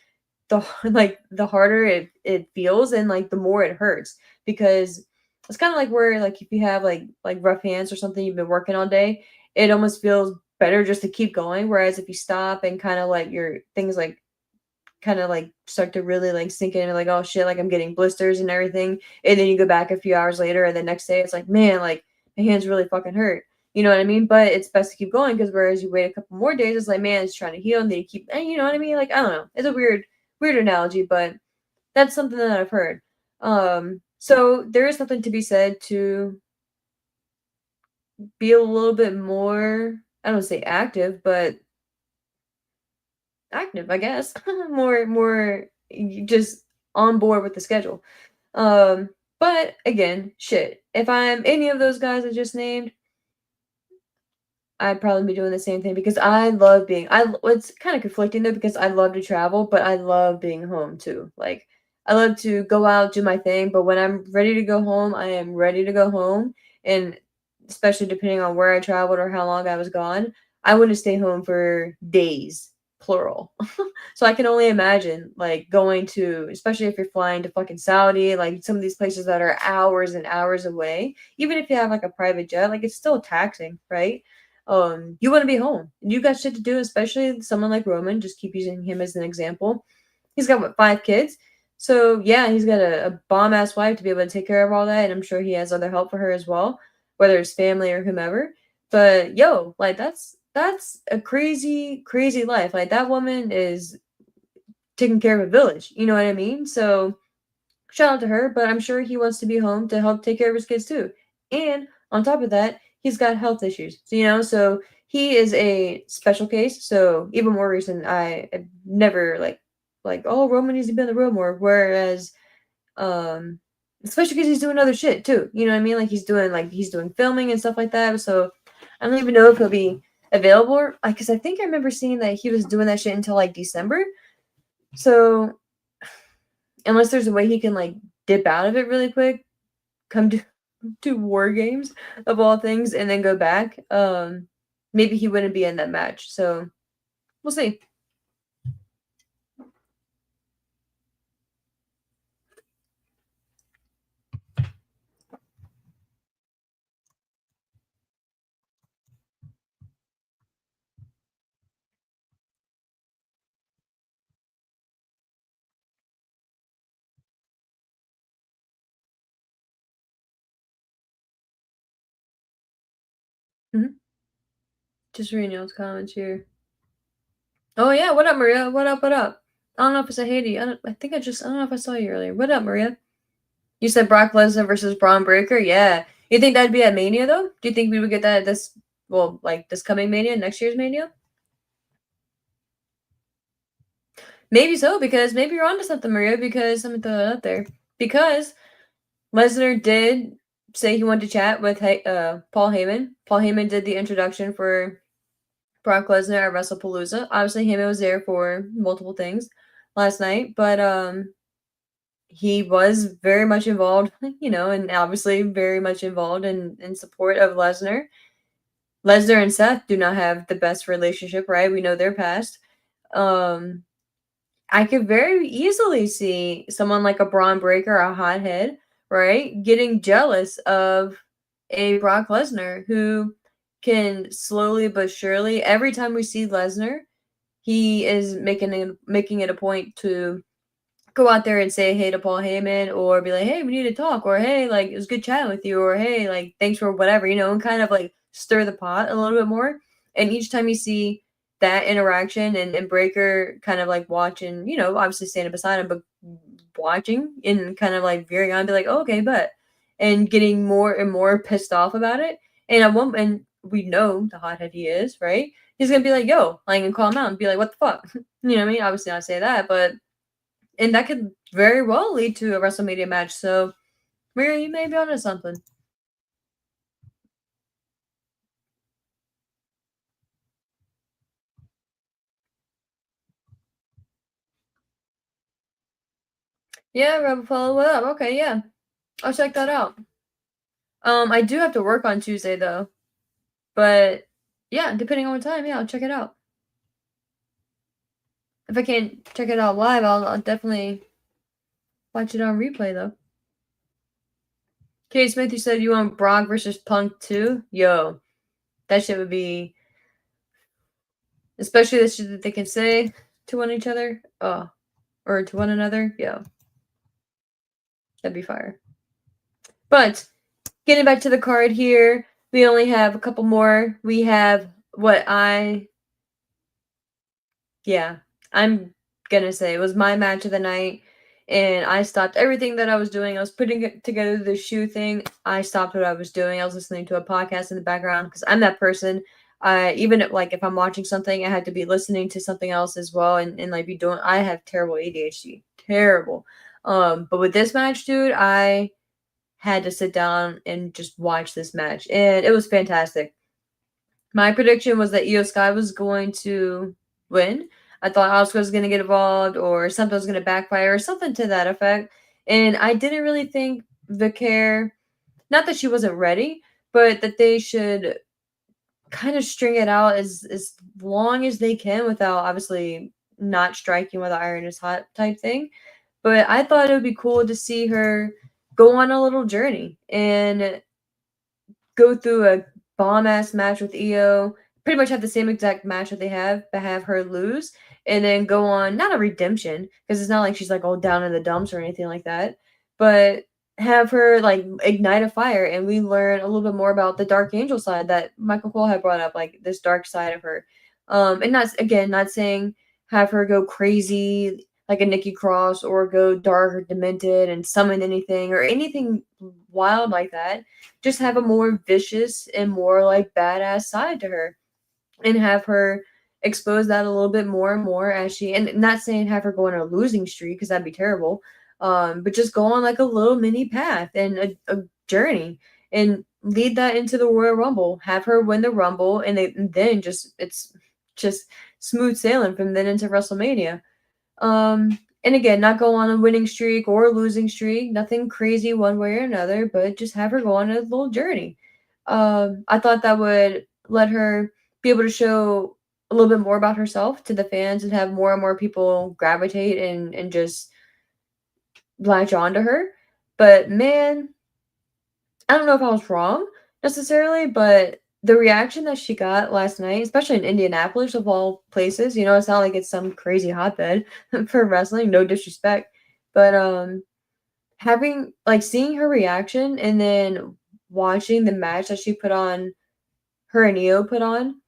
the like the harder it feels and like the more it hurts because it's kind of like where like if you have like rough hands or something you've been working all day, it almost feels better just to keep going, whereas if you stop and kind of like your things like kind of like start to really like sink in and like oh shit, like I'm getting blisters and everything, and then you go back a few hours later and the next day it's like man, like my hands really fucking hurt. You know what I mean? But it's best to keep going because whereas you wait a couple more days, it's like man, it's trying to heal, and then you keep, you know what I mean? Like I don't know, it's a weird analogy, but that's something that I've heard. So there is something to be said to be a little bit more, I don't say active, but active, I guess. more just on board with the schedule. Um, but again, shit. If I'm any of those guys I just named, I'd probably be doing the same thing because I love being it's kind of conflicting though because I love to travel, but I love being home too. Like I love to go out, do my thing, but when I'm ready to go home, I am ready to go home. And especially depending on where I traveled or how long I was gone, I want to stay home for days, plural. So I can only imagine like going to, especially if you're flying to fucking Saudi, like some of these places that are hours and hours away. Even if you have like a private jet, like it's still taxing, right? You want to be home. You got shit to do, especially someone like Roman. Just keep using him as an example. He's got what, 5 kids? So yeah, he's got a bomb ass wife to be able to take care of all that, and I'm sure he has other help for her as well, whether it's family or whomever. But yo, like that's a crazy life. Like that woman is taking care of a village. You know what I mean? So shout out to her, but I'm sure he wants to be home to help take care of his kids too. And on top of that, he's got health issues. So he is a special case. So even more reason I have never like oh Roman needs to be in the room more. Whereas especially because he's doing other shit too. You know what I mean? Like he's doing filming and stuff like that. So I don't even know if he'll be available. Like, because I think I remember seeing that he was doing that shit until like December. So unless there's a way he can like dip out of it really quick, come to war games of all things, and then go back, maybe he wouldn't be in that match. So We'll see. Mhm. Just reading y'all's comments here. Oh yeah, what up, Maria? What up? What up? I don't know if it's a Haiti. I don't know if I saw you earlier. What up, Maria? You said Brock Lesnar versus Braun Breaker. Yeah. You think that'd be at Mania though? Do you think we would get that this well, like this coming Mania, next year's Mania? Maybe so, because maybe you're onto something, Maria. Because I'm gonna throw that out there. Because Lesnar did say he wanted to chat with Paul Heyman. Paul Heyman did the introduction for Brock Lesnar at WrestlePalooza. Obviously, Heyman was there for multiple things last night, but he was very much involved, and obviously very much involved in support of Lesnar. Lesnar and Seth do not have the best relationship, right? We know their past. Um, I could very easily see someone like a Braun Breaker, a hothead, right, getting jealous of a Brock Lesnar who can slowly but surely, every time we see Lesnar, he is making it a point to go out there and say hey to Paul Heyman or be like, hey, we need to talk, or hey, like it was good chatting with you, or hey, like thanks for whatever, and kind of like stir the pot a little bit more. And each time you see that interaction and Breaker kind of like watching, obviously standing beside him, but watching and kind of like veering on, be like, oh, okay, but and getting more and more pissed off about it. And at one and we know the hothead he is, right? He's gonna be like, yo, like and call him out and be like, what the fuck? You know what I mean? Obviously not say that, but and that could very well lead to a WrestleMania match. So, Mary, you may be onto something. Yeah, Rebel Follow, what up? Okay, yeah, I'll check that out. I do have to work on Tuesday though, but yeah, depending on what time, yeah, I'll check it out. If I can't check it out live, I'll definitely watch it on replay though. Kate Smith, you said you want Brock versus Punk too? Yo, that shit would be, especially the shit that they can say to one each other, or to one another. Yo, that'd be fire. But getting back to the card here, we only have a couple more. We have what yeah, I'm gonna say it was my match of the night, and I stopped everything that I was doing. I was putting it together the shoe thing. I stopped what I was doing. I was listening to a podcast in the background because I'm that person. Even like if I'm watching something, I had to be listening to something else as well, and like be doing. I have terrible ADHD, terrible. But with this match, dude, I had to sit down and just watch this match, and it was fantastic. My prediction was that Io Sky was going to win. I thought Asuka was going to get involved, or something was going to backfire, or something to that effect. And I didn't really think Vicaire, not that she wasn't ready, but that they should kind of string it out as long as they can without obviously not striking while the iron is hot type thing. But I thought it would be cool to see her go on a little journey and go through a bomb ass match with Io, pretty much have the same exact match that they have, but have her lose, and then go on not a redemption because it's not like she's like all down in the dumps or anything like that, but have her like ignite a fire, and we learn a little bit more about the Dark Angel side that Michael Cole had brought up, like this dark side of her. And not saying have her go crazy like a Nikki Cross or go dark or demented and summon anything or anything wild like that, just have a more vicious and more like badass side to her and have her expose that a little bit more and more as she, and not saying have her go on a losing streak because that'd be terrible, but just go on like a little mini path and a journey and lead that into the Royal Rumble, have her win the Rumble, and then just it's just smooth sailing from then into WrestleMania. And again, not go on a winning streak or a losing streak, nothing crazy one way or another, but just have her go on a little journey. I thought that would let her be able to show a little bit more about herself to the fans and have more and more people gravitate and just latch on to her. But man, I don't know if I was wrong necessarily, but the reaction that she got last night, especially in Indianapolis of all places, it's not like it's some crazy hotbed for wrestling, no disrespect, but having like seeing her reaction and then watching the match that she put on, her and Io put on,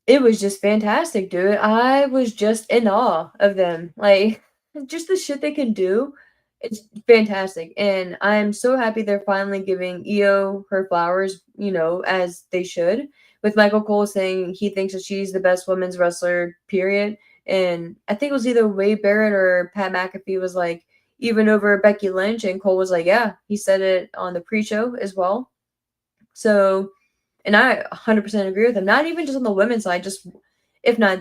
it was just fantastic, dude. I was just in awe of them. Like, just the shit they can do, it's fantastic. And I'm so happy they're finally giving Io her flowers, as they should. With Michael Cole saying he thinks that she's the best women's wrestler, period. And I think it was either Wade Barrett or Pat McAfee was like, even over Becky Lynch. And Cole was like, yeah, he said it on the pre show as well. So, and I 100% agree with him. Not even just on the women's side, just if not,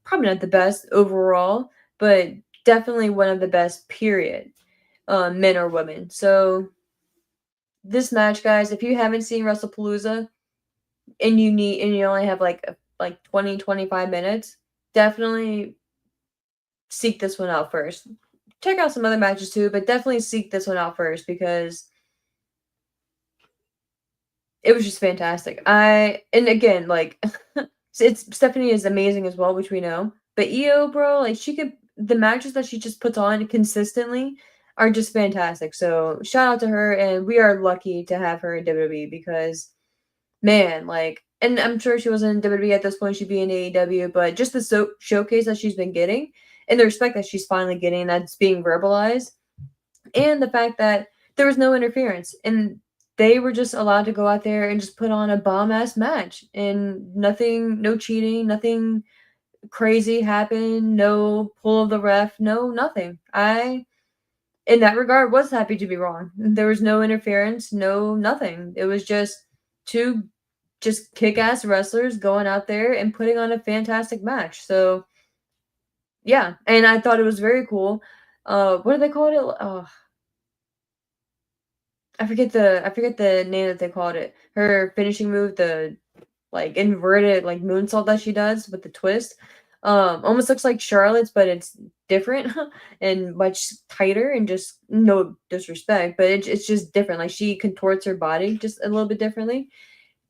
probably not the best overall, but definitely one of the best. Period, men or women. So this match, guys, if you haven't seen WrestlePalooza and you only have like 20, 25 minutes, definitely seek this one out first. Check out some other matches too, but definitely seek this one out first because it was just fantastic. And again, like it's Stephanie is amazing as well, which we know. But Io, bro, like the matches that she just puts on consistently are just fantastic. So shout out to her, and we are lucky to have her in WWE because man, like, and I'm sure she wasn't in WWE at this point; she'd be in AEW. But just the showcase that she's been getting, and the respect that she's finally getting, that's being verbalized, and the fact that there was no interference and they were just allowed to go out there and just put on a bomb ass match and nothing, no cheating, nothing crazy happened, no pull of the ref, no nothing. I in that regard was happy to be wrong. There was no interference, no nothing. It was just two just kick-ass wrestlers going out there and putting on a fantastic match. So yeah, and I thought it was very cool. What do they call it? I forget the name that they called it. Her finishing move, the like inverted like moonsault that she does with the twist. Almost looks like Charlotte's, but it's different and much tighter and just no disrespect, but it's just different. Like she contorts her body just a little bit differently.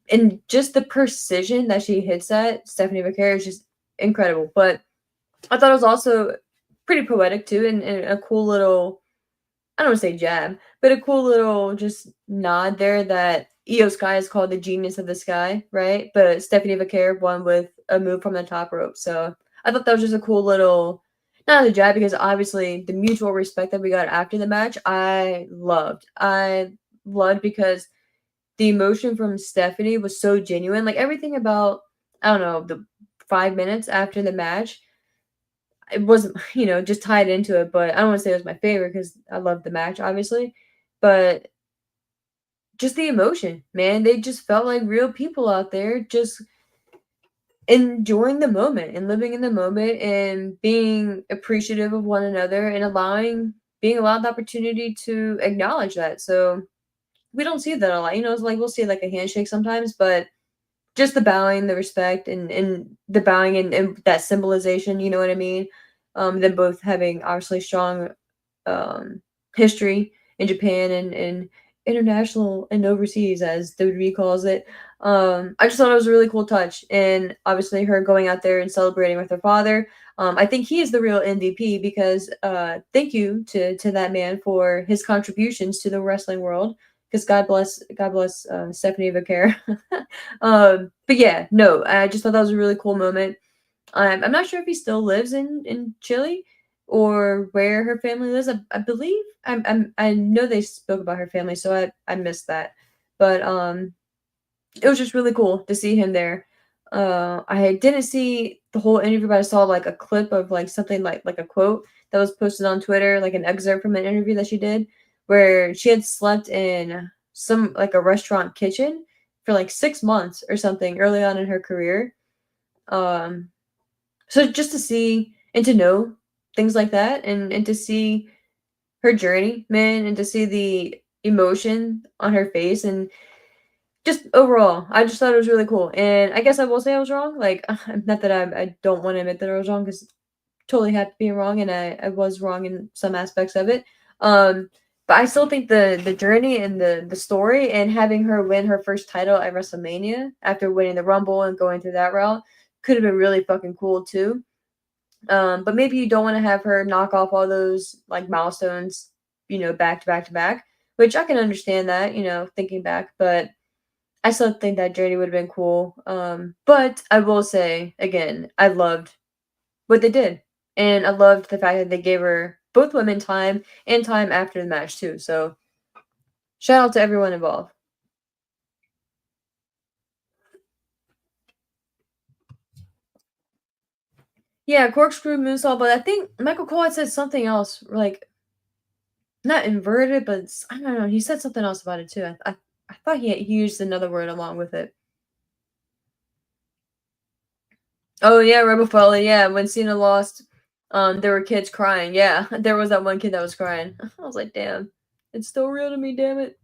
And just the precision that she hits at Stephanie Vaquer is just incredible. But I thought it was also pretty poetic too and a cool little I don't want to say jab, but a cool little just nod there that Io Sky is called the genius of the sky, right? But Stephanie Vaquer won with a move from the top rope. So I thought that was just a cool little, not a jab, because obviously the mutual respect that we got after the match, I loved. I loved because the emotion from Stephanie was so genuine. Like everything about, I don't know, the 5 minutes after the match it wasn't, just tied into it, but I don't want to say it was my favorite because I loved the match, obviously. But just the emotion, man. They just felt like real people out there just enjoying the moment and living in the moment and being appreciative of one another and being allowed the opportunity to acknowledge that. So we don't see that a lot. It's like we'll see like a handshake sometimes, but just the bowing, the respect, and the bowing and that symbolization, you know what I mean? Them both having obviously strong history in Japan and international and overseas, as WWE calls it. I just thought it was a really cool touch, and obviously her going out there and celebrating with her father. I think he is the real MVP because thank you to that man for his contributions to the wrestling world. Because God bless Stephanie Vaquer. But yeah, no, I just thought that was a really cool moment. I'm not sure if he still lives in Chile or where her family lives. I believe I know they spoke about her family, so I missed that. But it was just really cool to see him there. I didn't see the whole interview, but I saw like a clip of like something like a quote that was posted on Twitter, like an excerpt from an interview that she did, where she had slept in some like a restaurant kitchen for like 6 months or something early on in her career. Um, so just to see and to know things like that and to see her journey, man, and to see the emotion on her face and just overall, I just thought it was really cool. And I guess I will say I was wrong. Like, not that I don't want to admit that I was wrong because totally happy being wrong, and I was wrong in some aspects of it. But I still think the journey and the story and having her win her first title at WrestleMania after winning the Rumble and going through that route could have been really fucking cool too. But maybe you don't want to have her knock off all those like milestones, back to back to back, which I can understand that, thinking back, but I still think that journey would have been cool. But I will say again, I loved what they did. And I loved the fact that they gave her both women time and time after the match too. So shout out to everyone involved. Yeah, corkscrew moonsault, but I think Michael Cole had said something else, like not inverted, but I don't know. He said something else about it too. I thought he used another word along with it. Oh yeah, Rebel Fella. Yeah, when Cena lost, there were kids crying. Yeah, there was that one kid that was crying. I was like, damn, it's still real to me. Damn it.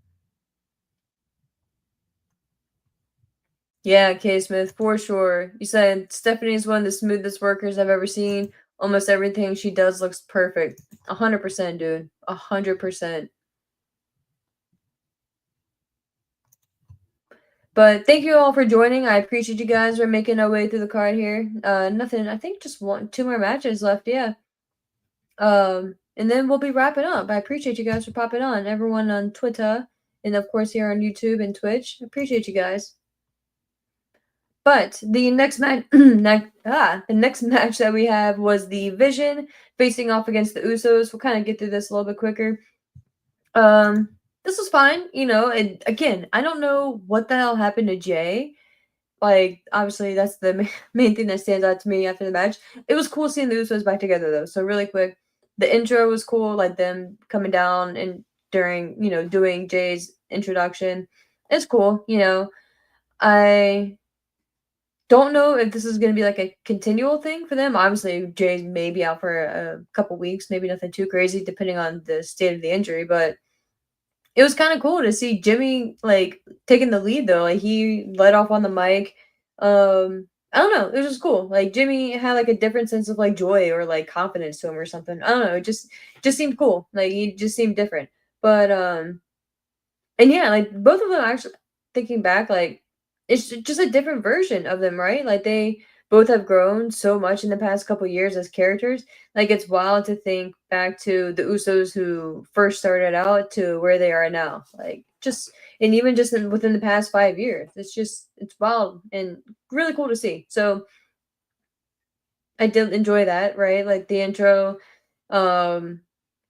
Yeah, K Smith, for sure. You said Stephanie's one of the smoothest workers I've ever seen. Almost everything she does looks perfect. 100%, dude. 100%. But thank you all for joining. I appreciate you guys. We're making our way through the card here. Nothing. I think just two more matches left. Yeah. And then we'll be wrapping up. I appreciate you guys for popping on. Everyone on Twitter, and of course here on YouTube and Twitch. Appreciate you guys. But the next match, the next match that we have was the Vision facing off against the Usos. We'll kind of get through this a little bit quicker. This was fine, And again, I don't know what the hell happened to Jay. Like, obviously, that's the main thing that stands out to me after the match. It was cool seeing the Usos back together, though. So really quick, the intro was cool, like them coming down and during, doing Jay's introduction. It's cool, I don't know if this is going to be like a continual thing for them. Obviously, Jay's maybe out for a couple weeks, maybe nothing too crazy, depending on the state of the injury. But it was kind of cool to see Jimmy like taking the lead though. Like he led off on the mic. I don't know. It was just cool. Like Jimmy had like a different sense of like joy or like confidence to him or something. I don't know. It just seemed cool. Like he just seemed different. But and yeah, like both of them actually thinking back, like it's just a different version of them, right? Like they both have grown so much in the past couple years as characters. Like it's wild to think back to the Usos who first started out to where they are now. Like just and even just within the past 5 years, it's wild and really cool to see. So I did enjoy that, right? Like the intro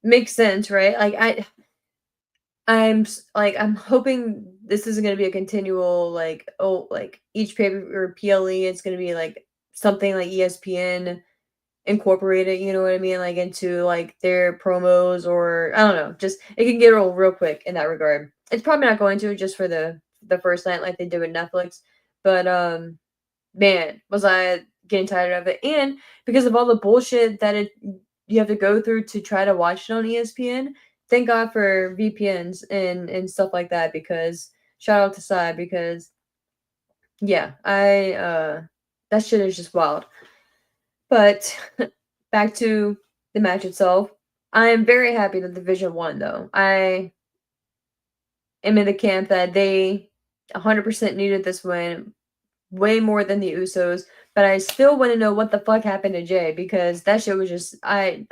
makes sense, right? Like I'm hoping this isn't gonna be a continual like like each paper or PLE. It's gonna be like something like ESPN incorporated. You know what I mean? Like into like their promos or I don't know. Just it can get old real quick in that regard. It's probably not going to just for the first night like they did with Netflix. But man, was I getting tired of it, and because of all the bullshit that you have to go through to try to watch it on ESPN. Thank God for VPNs and stuff like that because shout out to Sai because yeah, I that shit is just wild. But back to the match itself. I am very happy that the Division won though. I am in the camp that they 100% needed this win way more than the Usos, but I still want to know what the fuck happened to Jay because that shit was just I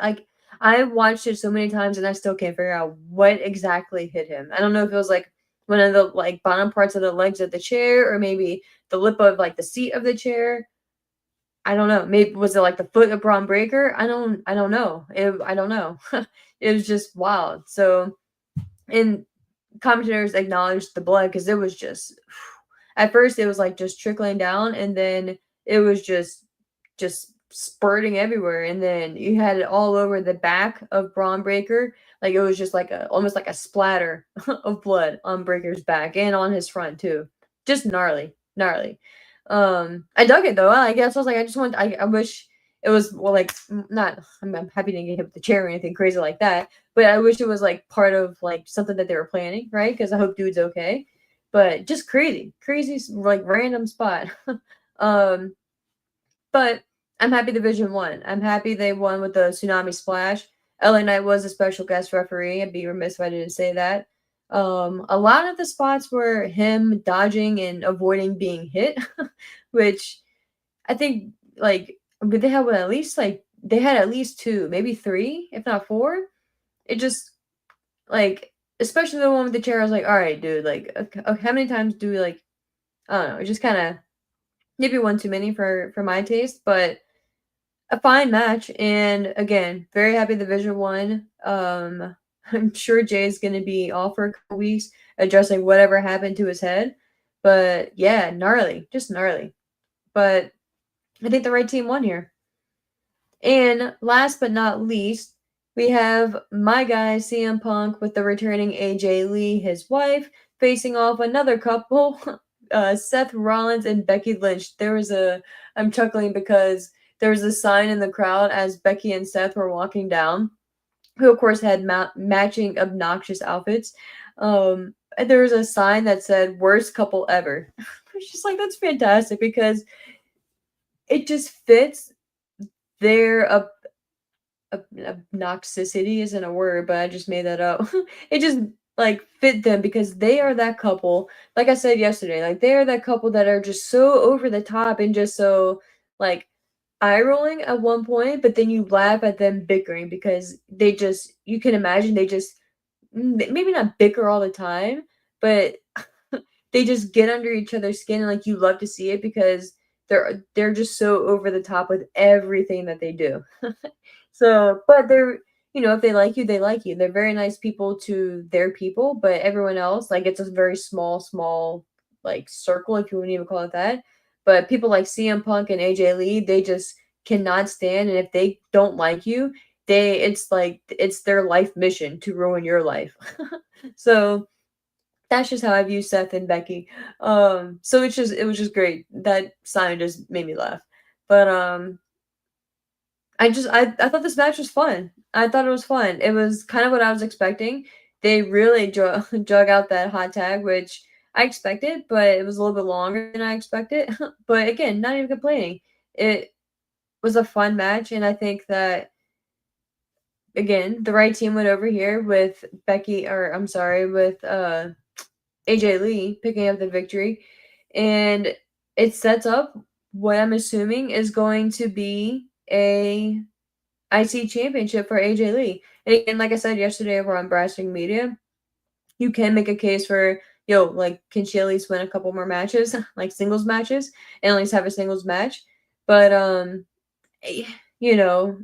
watched it so many times and I still can't figure out what exactly hit him. I don't know if it was like one of the like bottom parts of the legs of the chair or maybe the lip of like the seat of the chair. I don't know. Maybe was it like the foot of Braun Breaker? I don't know. I don't know. It was just wild. So and commentators acknowledged the blood because it was just at first it was like just trickling down and then it was just spurting everywhere and then you had it all over the back of Braun Breaker. Like it was just like a almost like a splatter of blood on Breaker's back and on his front too. Just gnarly, gnarly. I dug it though. I guess I was like, I just want I wish it was well like not I'm happy to get hit with the chair or anything crazy like that, but I wish it was like part of like something that they were planning, right? Because I hope dude's okay. but just crazy, like random spot. um, but I'm happy Division won. I'm happy they won with the tsunami splash. LA Knight was a special guest referee. I'd be remiss if I didn't say that. A lot of the spots were him dodging and avoiding being hit, which I think like but they had what, at least like they had at least two, maybe three, if not four. It just like especially the one with the chair. I was like, all right, dude, like okay, how many times do we like? I don't know. It just kind of maybe one too many for my taste, but a fine match. And again, very happy the Division won. I'm sure Jay's gonna be off for a couple weeks addressing whatever happened to his head. But yeah, gnarly, just gnarly. But I think the right team won here. And last but not least, we have my guy CM Punk with the returning AJ Lee, his wife, facing off another couple, Seth Rollins and Becky Lynch. I'm chuckling because there was a sign in the crowd as Becky and Seth were walking down, who of course had matching obnoxious outfits. And there was a sign that said "Worst couple ever." It's just like that's fantastic because it just fits their obnoxicity isn't a word, but I just made that up. It just like fit them because they are that couple. Like I said yesterday, like they are that couple that are just so over the top and just so like eye rolling at one point, but then you laugh at them bickering because they just you can imagine they just maybe not bicker all the time, but they just get under each other's skin and like you love to see it because they're just so over the top with everything that they do. So, but they're, if they like you, they like you. They're very nice people to their people, but everyone else, like, it's a very small, like, circle, if you wouldn't even call it that. But people like CM Punk and AJ Lee, they just cannot stand. And if they don't like you, it's like, it's their life mission to ruin your life. So, that's just how I view Seth and Becky. So it was just great. That sign just made me laugh. But, I thought this match was fun. I thought it was fun. It was kind of what I was expecting. They really drug out that hot tag, which I expected, but it was a little bit longer than I expected. But again, not even complaining. It was a fun match, and I think that again, the right team went over here with with AJ Lee picking up the victory, and it sets up what I'm assuming is going to be a IC championship for AJ Lee. And again, like I said yesterday over on Brasting Media, you can make a case for, like, can she at least win a couple more matches, like singles matches, and at least have a singles match? But, eh, you know,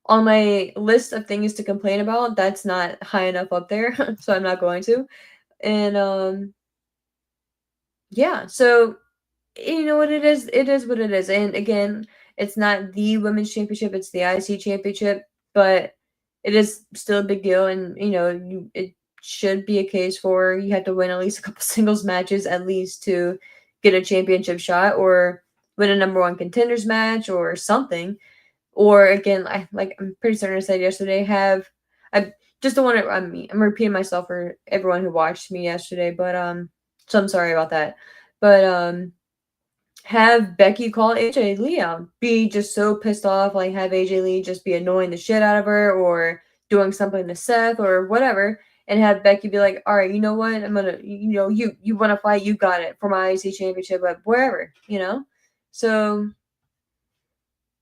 on my list of things to complain about, that's not high enough up there, so I'm not going to. And, yeah, so you know what it is what it is. And again, it's not the women's championship, it's the IC championship, but it is still a big deal. And it should be a case for you have to win at least a couple singles matches at least to get a championship shot, or win a number one contenders match or something. Or again, I'm pretty certain I said yesterday, I just don't want to, I'm repeating myself for everyone who watched me yesterday, but so I'm sorry about that. But have Becky call AJ Lee out. Be just so pissed off, like have AJ Lee just be annoying the shit out of her or doing something to Seth or whatever, and have Becky be like, all right, you know what? I'm gonna, you want to fight, you got it for my IC championship, but wherever. So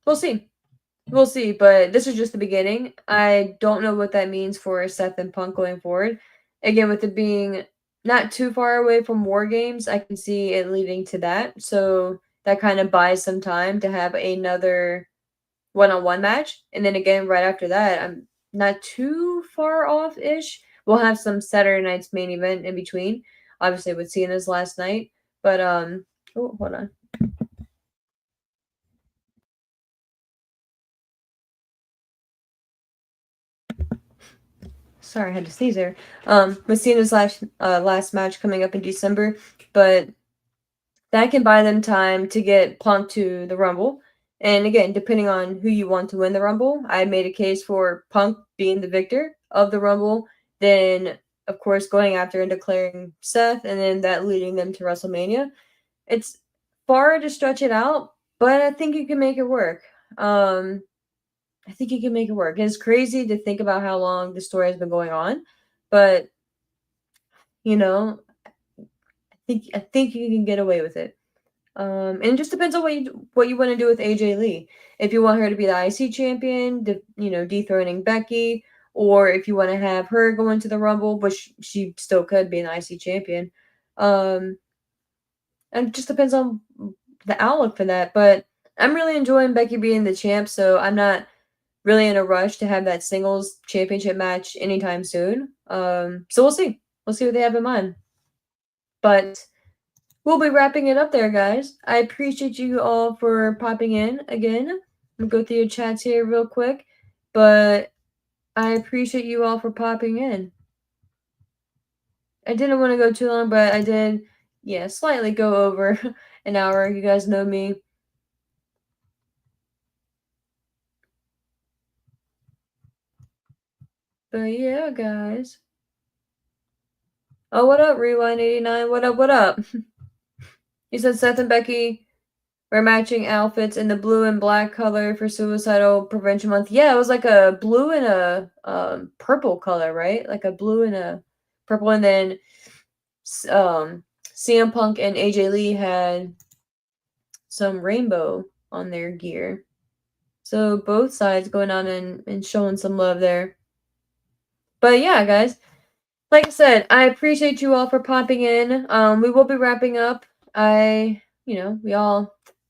we'll see. We'll see, but this is just the beginning. I don't know what that means for Seth and Punk going forward. Again, with it being not too far away from War Games, I can see it leading to that. So that kind of buys some time to have another one-on-one match. And then again, right after that, I'm not too far off ish. We'll have some Saturday night's main event in between, obviously with Cena's last night. But oh, hold on. Sorry, I had to sneeze there. With Cena's last match coming up in December, but that can buy them time to get Punk to the Rumble. And again, depending on who you want to win the Rumble, I made a case for Punk being the victor of the Rumble, then of course, going after and declaring Seth, and then that leading them to WrestleMania. It's far to stretch it out, but I think you can make it work. I think you can make it work. And it's crazy to think about how long the story has been going on, but you know, I think you can get away with it. And it just depends on what you want to do with AJ Lee. If you want her to be the IC champion, dethroning Becky, or if you want to have her go into the Rumble, which she still could be an IC champion. Um, and it just depends on the outlook for that. But I'm really enjoying Becky being the champ, so I'm not really in a rush to have that singles championship match anytime soon. So we'll see. We'll see what they have in mind. But we'll be wrapping it up there, guys. I appreciate you all for popping in again. I'm gonna go through your chats here real quick, but I appreciate you all for popping in. I didn't want to go too long, but I did, slightly go over an hour. You guys know me. But yeah, guys. Oh, what up, Rewind89? What up, what up? You said Seth and Becky were matching outfits in the blue and black color for Suicidal Prevention Month. Yeah, it was like a blue and a purple color, right? Like a blue and a purple, and then CM Punk and AJ Lee had some rainbow on their gear. So both sides going on and showing some love there. But yeah, guys, like I said, I appreciate you all for popping in. We will be wrapping up.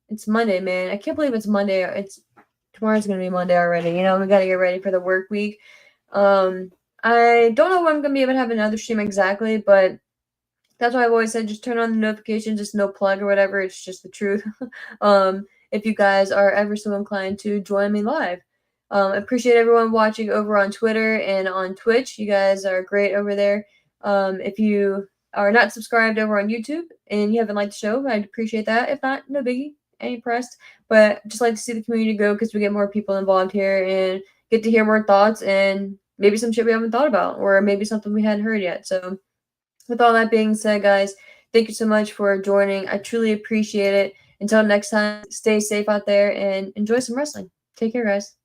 It's Monday, man. I can't believe it's Monday. Tomorrow's gonna be Monday already. We gotta get ready for the work week. I don't know when I'm gonna be able to have another stream exactly, but that's why I've always said just turn on the notifications, just no plug or whatever. It's just the truth. If you guys are ever so inclined to join me live. I appreciate everyone watching over on Twitter and on Twitch. You guys are great over there. If you are not subscribed over on YouTube and you haven't liked the show, I'd appreciate that. If not, no biggie. I ain't pressed. But just like to see the community grow because we get more people involved here and get to hear more thoughts and maybe some shit we haven't thought about or maybe something we hadn't heard yet. So with all that being said, guys, thank you so much for joining. I truly appreciate it. Until next time, stay safe out there and enjoy some wrestling. Take care, guys.